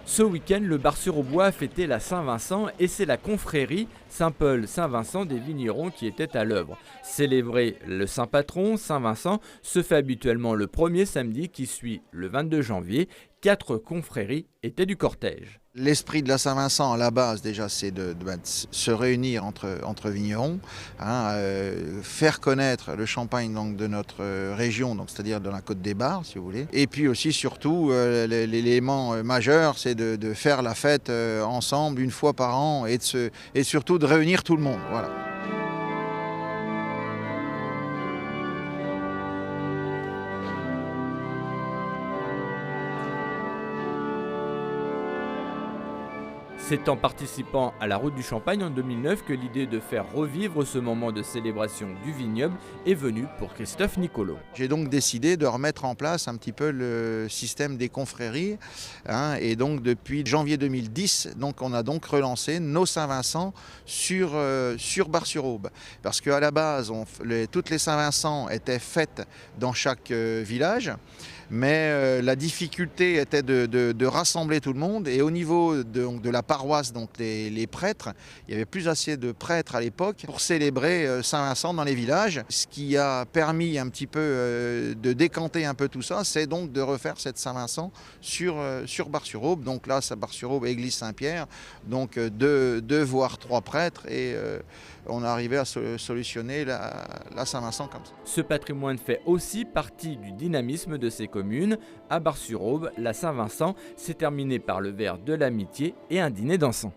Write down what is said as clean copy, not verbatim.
Ce week-end, le Bar-sur-Aubois a fêté la Saint-Vincent et c'est la confrérie Saint-Paul-Saint-Vincent des vignerons qui était à l'œuvre. Célébrer le saint patron, Saint-Vincent, se fait habituellement le premier samedi qui suit le 22 janvier. 4 confréries étaient du cortège. L'esprit de la Saint-Vincent, à la base, déjà, c'est de se réunir entre vignerons, faire connaître le champagne donc, de notre région, donc c'est-à-dire de la Côte des Bars, si vous voulez. Et puis aussi, surtout, l'élément majeur, c'est de faire la fête ensemble une fois par an et surtout de réunir tout le monde. Voilà. C'est en participant à la Route du Champagne en 2009 que l'idée de faire revivre ce moment de célébration du vignoble est venue pour Christophe Nicolo. J'ai donc décidé de remettre en place un petit peu le système des confréries. Et donc depuis janvier 2010, donc on a donc relancé nos Saint-Vincent sur Bar-sur-Aube. Parce qu'à la base, toutes les Saint-Vincent étaient faites dans chaque village. Mais la difficulté était de rassembler tout le monde. Et au niveau de la paroisse, donc les prêtres, il n'y avait plus assez de prêtres à l'époque pour célébrer Saint-Vincent dans les villages. Ce qui a permis un petit peu de décanter un peu tout ça, c'est donc de refaire cette Saint-Vincent sur Bar-sur-Aube. Donc là, c'est Bar-sur-Aube, église Saint-Pierre, donc deux voire 3 prêtres. Et on est arrivé à solutionner la Saint-Vincent comme ça. Ce patrimoine fait aussi partie du dynamisme de ces communes. À Bar-sur-Aube, la Saint-Vincent s'est terminée par le verre de l'amitié et un dîner dansant.